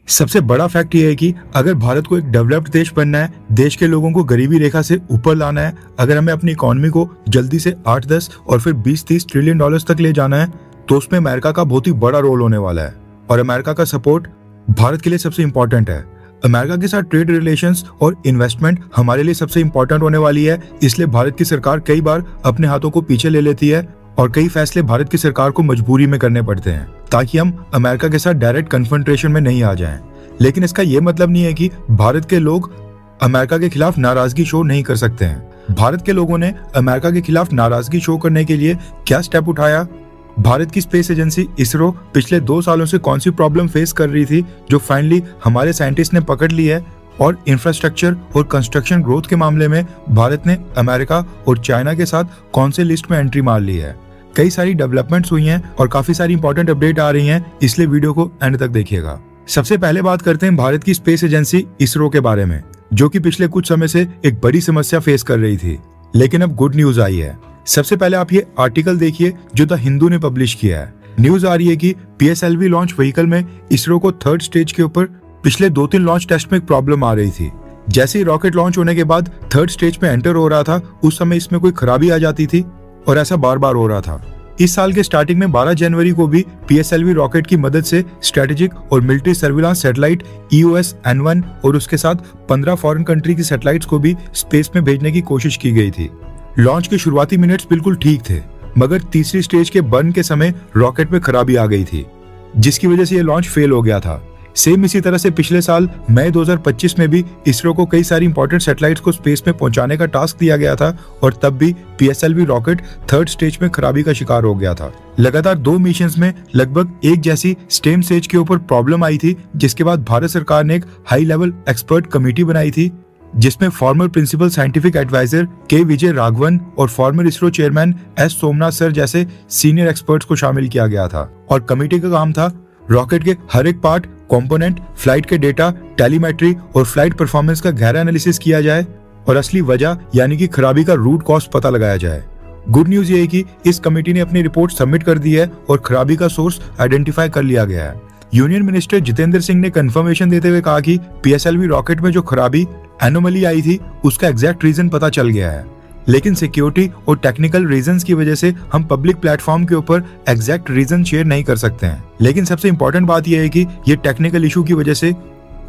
सबसे बड़ा फैक्ट ये है कि अगर भारत को एक डेवलप्ड देश बनना है, देश के लोगों को गरीबी रेखा से ऊपर लाना है, अगर हमें अपनी इकोनॉमी को जल्दी से 8-10 और फिर 20-30 ट्रिलियन डॉलर्स तक ले जाना है, तो उसमें अमेरिका का बहुत ही बड़ा रोल होने वाला है। और अमेरिका का सपोर्ट भारत के लिए सबसे इंपॉर्टेंट है। अमेरिका के साथ ट्रेड रिलेशंस और इन्वेस्टमेंट हमारे लिए सबसे इंपॉर्टेंट होने वाली है। इसलिए भारत की सरकार कई बार अपने हाथों को पीछे ले लेती है और कई फैसले भारत की सरकार को मजबूरी में करने पड़ते हैं ताकि हम अमेरिका के साथ डायरेक्ट कन्फ्रंटेशन में नहीं आ जाएं। लेकिन इसका ये मतलब नहीं है कि भारत के लोग अमेरिका के खिलाफ नाराजगी शो नहीं कर सकते हैं। भारत के लोगों ने अमेरिका के खिलाफ नाराजगी शो करने के लिए क्या स्टेप उठाया, भारत की स्पेस एजेंसी इसरो पिछले 2 सालों से कौन सी प्रॉब्लम फेस कर रही थी जो फाइनली हमारे साइंटिस्ट ने पकड़ ली है, और इंफ्रास्ट्रक्चर और कंस्ट्रक्शन ग्रोथ के मामले में भारत ने अमेरिका और चाइना के साथ कौन से लिस्ट में एंट्री मार ली है। कई सारी डेवलपमेंट्स हुई हैं और काफी सारी इंपॉर्टेंट अपडेट आ रही हैं, इसलिए वीडियो को एंड तक देखिएगा। सबसे पहले बात करते हैं भारत की स्पेस एजेंसी इसरो के बारे में, जो कि पिछले कुछ समय से एक बड़ी समस्या फेस कर रही थी, लेकिन अब गुड न्यूज आई है। सबसे पहले आप ये आर्टिकल देखिए जो द हिंदू ने पब्लिश किया है। न्यूज आ रही है कि PSLV लॉन्च व्हीकल में इसरो को 3rd स्टेज के ऊपर पिछले 2-3 लॉन्च टेस्ट में एक प्रॉब्लम आ रही थी। जैसे ही रॉकेट लॉन्च होने के बाद 3rd स्टेज में एंटर हो रहा था, उस समय इसमें कोई खराबी आ जाती थी और ऐसा बार बार हो रहा था। इस साल के स्टार्टिंग में 12 जनवरी को भी PSLV रॉकेट की मदद से स्ट्रेटेजिक और military surveillance satellite EOS N1 और उसके साथ 15 फॉरेन कंट्री की सैटेलाइट्स को भी स्पेस में भेजने की कोशिश की गई थी। लॉन्च के शुरुआती मिनट्स बिल्कुल ठीक थे, मगर तीसरी स्टेज के बर्न के समय रॉकेट में खराबी आ गई थी, जिसकी वजह से ये लॉन्च फेल हो गया था। सेम इसी तरह से पिछले साल मई 2025 में भी इसरो को कई सारी इंपॉर्टेंट सैटेलाइट्स को स्पेस में पहुंचाने का टास्क दिया गया था और तब भी PSLV रॉकेट 3rd स्टेज में खराबी का शिकार हो गया था। लगातार 2 मिशंस में लगभग एक जैसी स्टेम स्टेज के ऊपर प्रॉब्लम आई थी, जिसके बाद भारत सरकार ने एक हाई लेवल एक्सपर्ट कमेटी बनाई थी, जिसमें फॉर्मर प्रिंसिपल साइंटिफिक एडवाइजर के विजय राघवन और farmer ISRO chairman S Somnath sir जैसे सीनियर एक्सपर्ट्स को शामिल किया गया था। और कमेटी का काम था रॉकेट के हर एक पार्ट, कंपोनेंट, फ्लाइट के डेटा, टेलीमेट्री और फ्लाइट परफॉर्मेंस का गहरा एनालिसिस किया जाए और असली वजह यानी कि खराबी का रूट कॉज पता लगाया जाए। गुड न्यूज ये है कि इस कमेटी ने अपनी रिपोर्ट सबमिट कर दी है और खराबी का सोर्स आइडेंटिफाई कर लिया गया है। यूनियन मिनिस्टर जितेंद्र सिंह ने कंफर्मेशन देते हुए कहा कि PSLV रॉकेट में जो खराबी एनोमली आई थी उसका एग्जैक्ट रीजन पता चल गया है, लेकिन सिक्योरिटी और टेक्निकल रीजंस की वजह से हम पब्लिक प्लेटफॉर्म के ऊपर एग्जैक्ट रीजन शेयर नहीं कर सकते हैं। लेकिन सबसे इंपॉर्टेंट बात यह है कि ये टेक्निकल इशू की वजह से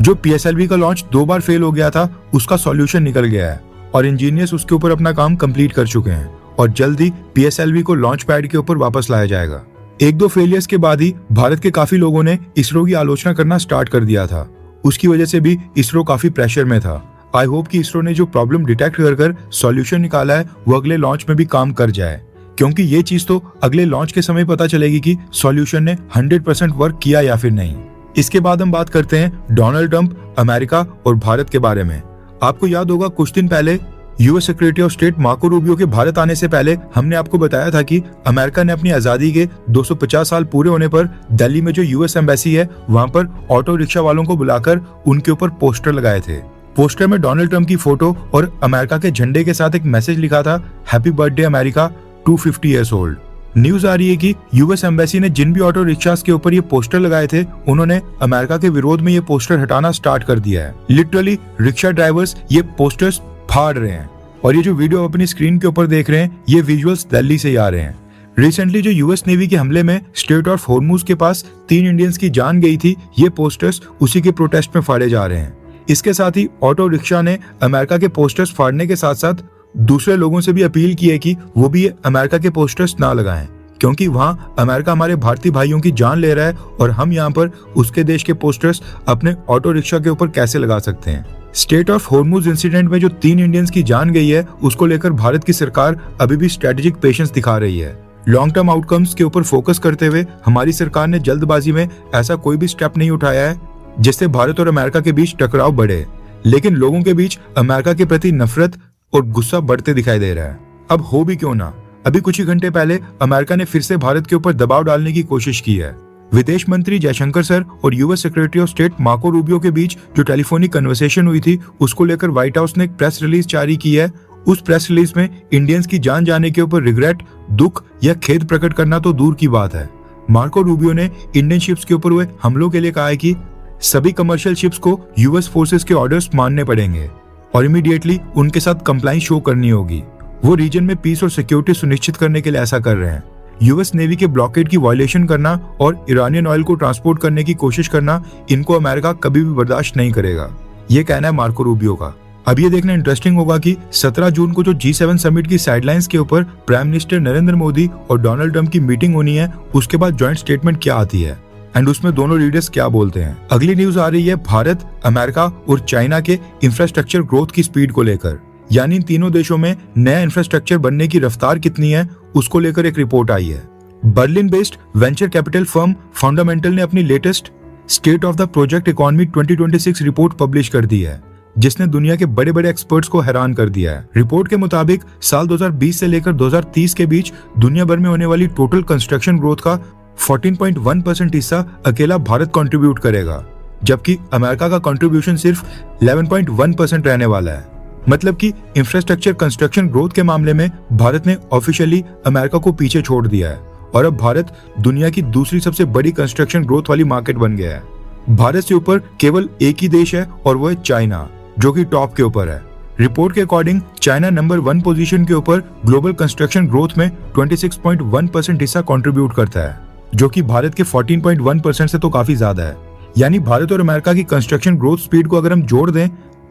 जो PSLV का लॉन्च 2 बार फेल हो गया था उसका सॉल्यूशन निकल गया है और इंजीनियर्स उसके ऊपर अपना काम कंप्लीट कर चुके हैं और जल्दी PSLV को लॉन्च पैड के ऊपर वापस लाया जाएगा। 1-2 फेलियर्स के बाद ही भारत के काफी लोगों ने इसरो की आलोचना करना स्टार्ट कर दिया था। उसकी वजह से भी इसरो काफी प्रेशर में था। आई होप कि इसरो ने जो प्रॉब्लम डिटेक्ट कर सॉल्यूशन निकाला है वो अगले लॉन्च में भी काम कर जाए, क्योंकि ये चीज तो अगले लॉन्च के समय पता चलेगी कि सॉल्यूशन ने 100% वर्क किया या फिर नहीं। इसके बाद हम बात करते हैं डोनाल्ड ट्रंप, अमेरिका और भारत के बारे में। आपको याद होगा कुछ दिन पहले US secretary of state Marco Rubio के भारत आने से पहले हमने आपको बताया था कि अमेरिका ने अपनी आजादी के 250 साल पूरे होने पर दिल्ली में जो US एम्बेसी है वहां पर ऑटो रिक्शा वालों को बुलाकर उनके ऊपर पोस्टर लगाए थे। पोस्टर में डोनाल्ड ट्रंप की फोटो और अमेरिका के झंडे के साथ एक मैसेज लिखा था, happy birthday America 250 years old. News आ रही है कि US एम्बेसी ने जिन भी ऑटो रिक्शास के ऊपर ये पोस्टर लगाए थे उन्होंने अमेरिका के विरोध में ये पोस्टर हटाना स्टार्ट कर दिया है। लिटरली रिक्शा ड्राइवर्स ये पोस्टर्स फाड़ रहे हैं और ये जो वीडियो अपनी स्क्रीन के ऊपर देख रहे हैं ये विजुअल्स दिल्ली से आ रहे हैं। रिसेंटली जो US नेवी के हमले में स्ट्रेट ऑफ हॉर्मुज के पास 3 इंडियंस की जान गई थी, ये पोस्टर्स उसी के प्रोटेस्ट में फाड़े जा रहे हैं। इसके साथ ही ऑटो रिक्शा ने अमेरिका के पोस्टर्स फाड़ने के साथ साथ दूसरे लोगों से भी अपील की है कि वो भी अमेरिका के पोस्टर्स ना लगाएं, क्योंकि वहाँ अमेरिका हमारे भारतीय भाइयों की जान ले रहा है और हम यहाँ पर उसके देश के पोस्टर्स अपने ऑटो रिक्शा के ऊपर कैसे लगा सकते हैं। स्टेट ऑफ हॉर्मुज इंसिडेंट में जो 3 इंडियंस की जान गई है उसको लेकर भारत की सरकार अभी भी स्ट्रेटेजिक पेशेंस दिखा रही है। लॉन्ग टर्म आउटकम्स के ऊपर फोकस करते हुए हमारी सरकार ने जल्दबाजी में ऐसा कोई भी स्टेप नहीं उठाया है जिससे भारत और अमेरिका के बीच टकराव बढ़े, लेकिन लोगों के बीच अमेरिका के प्रति नफरत और गुस्सा बढ़ते दिखाई दे रहा है। अब हो भी क्यों ना, अभी कुछ ही घंटे पहले अमेरिका ने फिर से भारत के ऊपर दबाव डालने की कोशिश की है। विदेश मंत्री जयशंकर सर और US secretary of state Marco Rubio के बीच जो टेलीफोनिक कन्वर्सेशन हुई थी उसको लेकर व्हाइट हाउस ने एक प्रेस रिलीज जारी की है। उस प्रेस रिलीज में इंडियंस की जान जाने के ऊपर रिग्रेट, दुख या खेद प्रकट करना तो दूर की बात है। मार्को रूबियो ने इंडियन शिप्स के ऊपर हुए हमलों के लिए कहा है कि सभी कमर्शियल शिप्स को यूएस फोर्सेस के ऑर्डर्स मानने पड़ेंगे और इमीडिएटली उनके साथ कंप्लाइंस शो करनी होगी। वो रीजन में पीस और सिक्योरिटी सुनिश्चित करने के लिए ऐसा कर रहे हैं। यूएस नेवी के ब्लॉकेड की वायलेशन करना और ईरानियन ऑयल को ट्रांसपोर्ट करने की कोशिश करना, इनको अमेरिका कभी भी बर्दाश्त नहीं करेगा, ये कहना है मार्को रूबियो का। अब ये देखना इंटरेस्टिंग होगा कि 17 जून को जो G7 समिट की साइडलाइंस के ऊपर प्राइम मिनिस्टर नरेंद्र मोदी और डोनाल्ड ट्रंप की मीटिंग होनी है, उसके बाद जॉइंट स्टेटमेंट क्या आती है एंड उसमें दोनों लीडर्स क्या बोलते हैं। अगली न्यूज आ रही है भारत, अमेरिका और चाइना के इंफ्रास्ट्रक्चर ग्रोथ की स्पीड को लेकर, यानी इन तीनों देशों में नया इंफ्रास्ट्रक्चर बनने की रफ्तार कितनी है उसको लेकर एक रिपोर्ट आई है। Berlin based venture capital firm fundamental ने अपनी latest state of the project economy 2026 report publish कर दी है, जिसने दुनिया के बड़े बड़े एक्सपर्ट्स को हैरान कर दिया है। रिपोर्ट के मुताबिक साल 2020 से लेकर 2030 के बीच दुनिया भर में होने वाली टोटल कंस्ट्रक्शन ग्रोथ का 14.1% हिस्सा अकेला भारत कंट्रीब्यूट करेगा, जबकि अमेरिका का कंट्रीब्यूशन सिर्फ 11.1% रहने वाला है। मतलब कि इंफ्रास्ट्रक्चर कंस्ट्रक्शन ग्रोथ के मामले में भारत ने ऑफिशियली अमेरिका को पीछे छोड़ दिया है और अब भारत दुनिया की दूसरी सबसे बड़ी कंस्ट्रक्शन ग्रोथ वाली मार्केट बन गया है। भारत से ऊपर केवल एक ही देश है और वो है चाइना, जो कि टॉप के ऊपर है। रिपोर्ट के अकॉर्डिंग चाइना नंबर 1 पोजीशन के ऊपर ग्लोबल कंस्ट्रक्शन ग्रोथ में 26.1% हिस्सा कंट्रीब्यूट करता है, जो कि भारत के 14.1% से तो काफी ज्यादा है। यानी भारत और अमेरिका की कंस्ट्रक्शन ग्रोथ स्पीड को अगर हम जोड़ दें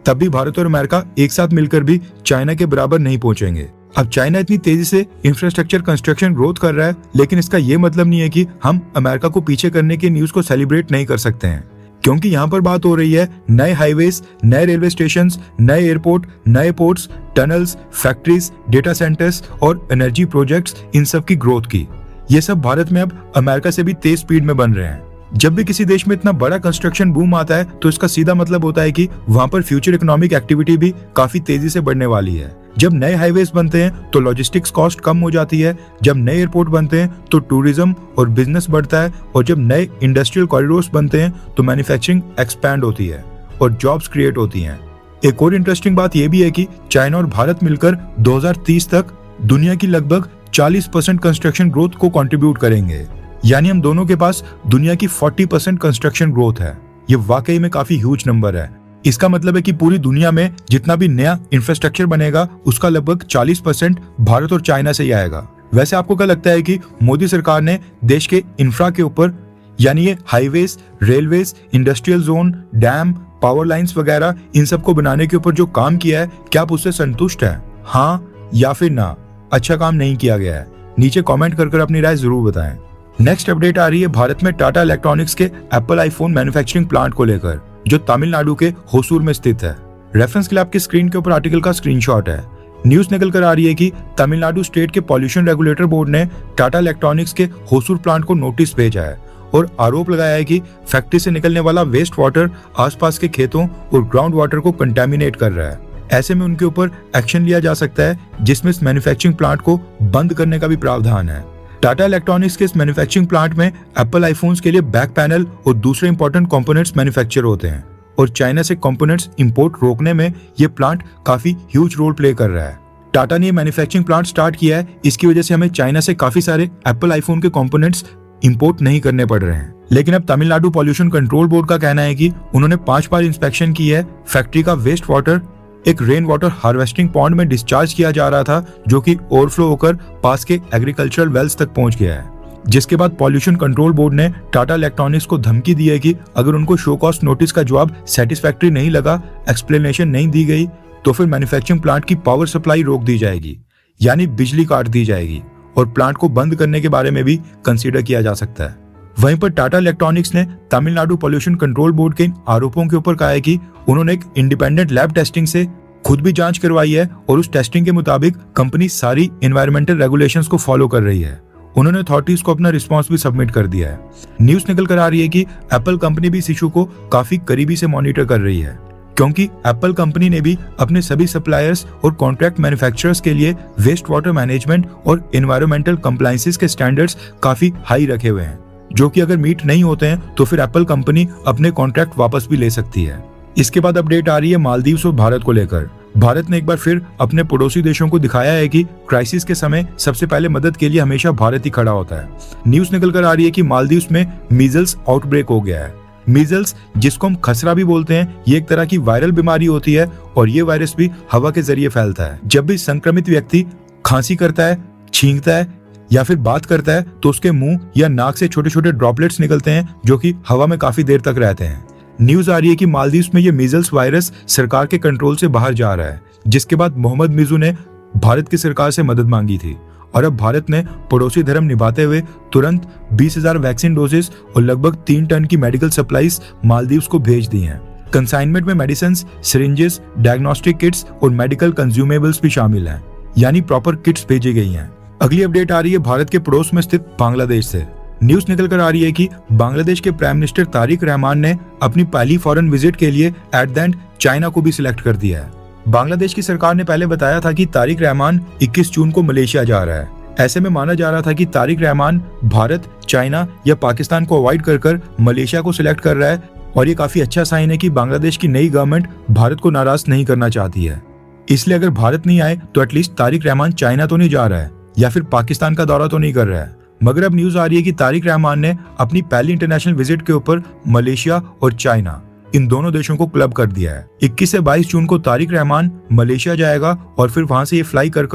तब भी भारत और अमेरिका एक साथ मिलकर भी चाइना के बराबर नहीं पहुंचेंगे। अब चाइना इतनी तेजी से इंफ्रास्ट्रक्चर कंस्ट्रक्शन ग्रोथ कर रहा है, लेकिन इसका ये मतलब नहीं है कि हम अमेरिका को पीछे करने के न्यूज को सेलिब्रेट नहीं कर सकते हैं, क्योंकि यहाँ पर बात हो रही है नए हाईवेज, नए रेलवे स्टेशन, नए एयरपोर्ट, नए ports, tunnels, factories, data centres और एनर्जी प्रोजेक्ट्स, इन सब की ग्रोथ की। ये सब भारत में अब अमेरिका से भी तेज स्पीड में बन रहे हैं। जब भी किसी देश में इतना बड़ा कंस्ट्रक्शन बूम आता है तो इसका सीधा मतलब होता है कि वहां पर फ्यूचर इकोनॉमिक एक्टिविटी भी काफी तेजी से बढ़ने वाली है। जब नए हाईवेज बनते हैं तो लॉजिस्टिक्स कॉस्ट कम हो जाती है, जब नए एयरपोर्ट बनते हैं तो टूरिज्म और बिजनेस बढ़ता है, और जब नए इंडस्ट्रियल कॉरिडोर्स बनते हैं तो मैन्युफैक्चरिंग एक्सपैंड होती है और जॉब्स क्रिएट होती हैं। एक और इंटरेस्टिंग बात यह भी है कि चाइना और भारत मिलकर 2030 तक दुनिया की लगभग 40% कंस्ट्रक्शन ग्रोथ को कंट्रीब्यूट करेंगे, यानी हम दोनों के पास दुनिया की 40% कंस्ट्रक्शन ग्रोथ है। ये वाकई में काफी ह्यूज नंबर है। इसका मतलब है कि पूरी दुनिया में जितना भी नया इंफ्रास्ट्रक्चर बनेगा उसका लगभग 40% भारत और चाइना से ही आएगा। वैसे आपको क्या लगता है कि मोदी सरकार ने देश के इंफ्रा के ऊपर, यानी ये highways, railways, industrial zone, dam, power lines वगैरह, इन सब को बनाने के ऊपर जो काम किया है, क्या आप उससे संतुष्ट हैं? हाँ या फिर ना, अच्छा काम नहीं किया गया है? नीचे कमेंट कर अपनी राय जरूर बताएं। नेक्स्ट अपडेट आ रही है भारत में टाटा इलेक्ट्रॉनिक्स के एप्पल आईफोन मैन्युफैक्चरिंग प्लांट को लेकर, जो तमिलनाडु के होसूर में स्थित है। रेफरेंस के लिए आपकी स्क्रीन के ऊपर आर्टिकल का स्क्रीनशॉट है। न्यूज निकल कर आ रही है कि तमिलनाडु स्टेट के पॉल्यूशन रेगुलेटर बोर्ड ने टाटा इलेक्ट्रॉनिक्स के होसूर प्लांट को नोटिस भेजा है और आरोप लगाया है कि फैक्ट्री से निकलने वाला वेस्ट वाटर आसपास के खेतों और ग्राउंड वाटर को कंटेमिनेट कर रहा है। ऐसे में उनके ऊपर एक्शन लिया जा सकता है, जिसमें इस मैन्युफैक्चरिंग प्लांट को बंद करने का भी प्रावधान है। टाटा इलेक्ट्रॉनिक्स के इस मैन्युफैक्चरिंग प्लांट में एप्पल आईफोन्स के लिए बैक पैनल और दूसरे इंपॉर्टेंट कंपोनेंट्स मैन्युफैक्चर होते हैं, और चाइना से कंपोनेंट्स इंपोर्ट रोकने में ये प्लांट काफी ह्यूज रोल प्ले कर रहा है। टाटा ने मैन्युफैक्चरिंग प्लांट स्टार्ट किया है, इसकी वजह से हमें चाइना से काफी सारे एप्पल आईफोन के कंपोनेंट्स इंपोर्ट नहीं करने पड़ रहे हैं। लेकिन अब तमिलनाडु पॉल्यूशन कंट्रोल बोर्ड का कहना है कि उन्होंने 5 बार इंस्पेक्शन की है। फैक्ट्री का वेस्ट वाटर एक रेन वाटर हार्वेस्टिंग पॉन्ड में डिस्चार्ज किया जा रहा था, जो कि ओवरफ्लो होकर पास के एग्रीकल्चरल वेल्स तक पहुंच गया है, जिसके बाद पॉल्यूशन कंट्रोल बोर्ड ने टाटा इलेक्ट्रॉनिक्स को धमकी दी है कि अगर उनको शो कॉस्ट नोटिस का जवाब सेटिस्फैक्टरी नहीं लगा, एक्सप्लेनेशन नहीं दी गई, तो फिर मैन्युफैक्चरिंग प्लांट की पावर सप्लाई रोक दी जाएगी, यानी बिजली काट दी जाएगी, और प्लांट को बंद करने के बारे में भी कंसीडर किया जा सकता है। वहीं पर टाटा इलेक्ट्रॉनिक्स ने तमिलनाडु पॉल्यूशन कंट्रोल बोर्ड के इन आरोपों के ऊपर कहा है कि उन्होंने एक इंडिपेंडेंट लैब टेस्टिंग से खुद भी जांच करवाई है और उस टेस्टिंग के मुताबिक कंपनी सारी एनवायरमेंटल रेगुलेशंस को फॉलो कर रही है। उन्होंने अथॉरिटीज को अपना रिस्पांस भी सबमिट कर दिया है। न्यूज निकल कर आ रही है कि एप्पल कंपनी भी इस इशू को काफी करीबी से मॉनिटर कर रही है, क्योंकि एप्पल कंपनी ने भी अपने सभी सप्लायर्स और कॉन्ट्रैक्ट मैन्युफैक्चरर्स के लिए वेस्ट वाटर मैनेजमेंट और एनवायरमेंटल कंप्लायंसेस के स्टैंडर्ड्स काफी हाई रखे हुए हैं, जो कि अगर मीट नहीं होते हैं तो फिर एप्पल कंपनी अपने कॉन्ट्रैक्ट वापस भी ले सकती है। इसके बाद अपडेट आ रही है मालदीव्स और भारत को लेकर। भारत ने एक बार फिर अपने पड़ोसी देशों को दिखाया है कि क्राइसिस के समय सबसे पहले मदद के लिए हमेशा भारत ही खड़ा होता है। न्यूज निकल कर आ रही है कि मालदीव्स में मीजल्स आउटब्रेक हो गया है। मीजल्स, जिसको हम खसरा भी बोलते हैं, ये एक तरह की वायरल बीमारी होती है और ये वायरस भी हवा के जरिए फैलता है। जब भी संक्रमित व्यक्ति खांसी करता है, छींकता है या फिर बात करता है तो उसके मुंह या नाक से छोटे छोटे ड्रॉपलेट्स निकलते हैं जो कि हवा में काफी देर तक रहते हैं। न्यूज आ रही है कि मालदीव्स में ये मीजल्स वायरस सरकार के कंट्रोल से बाहर जा रहा है, जिसके बाद मोहम्मद मिजू ने भारत की सरकार से मदद मांगी थी और अब भारत ने पड़ोसी धर्म निभाते हुए तुरंत 20,000 वैक्सीन डोजेस और लगभग 3 टन की मेडिकल सप्लाईज मालदीव्स को भेज दी हैं। कंसाइनमेंट में मेडिसिन, सिरिंजेस, डायग्नोस्टिक किट्स और मेडिकल कंज्यूमेबल्स भी शामिल हैं, यानी प्रॉपर किट्स भेजी गई हैं। अगली अपडेट आ रही है भारत के पड़ोस में स्थित बांग्लादेश से। न्यूज निकल कर आ रही है कि बांग्लादेश के प्राइम मिनिस्टर तारिक रहमान ने अपनी पहली फॉरेन विजिट के लिए एट द एंड चाइना को भी सिलेक्ट कर दिया है। बांग्लादेश की सरकार ने पहले बताया था कि तारिक रहमान 21 जून को मलेशिया जा रहा है। ऐसे में माना जा रहा था कि तारिक रहमान भारत, चाइना या पाकिस्तान को अवॉइड कर मलेशिया को सिलेक्ट कर रहा है और ये काफी अच्छा साइन है कि बांग्लादेश की नई गवर्नमेंट भारत को नाराज नहीं करना चाहती है। इसलिए अगर भारत नहीं आए तो एटलीस्ट तारिक रहमान चाइना तो नहीं जा रहा है या फिर पाकिस्तान का दौरा तो नहीं कर रहा है। मगर अब न्यूज आ रही है कि तारिक रहमान ने अपनी पहली इंटरनेशनल विजिट के ऊपर मलेशिया और चाइना, इन दोनों देशों को क्लब कर दिया है। 21 से 22 जून को तारिक रहमान मलेशिया जाएगा और फिर वहां से ये फ्लाई कर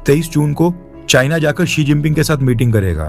23 जून को चाइना जाकर शी जिनपिंग के साथ मीटिंग करेगा।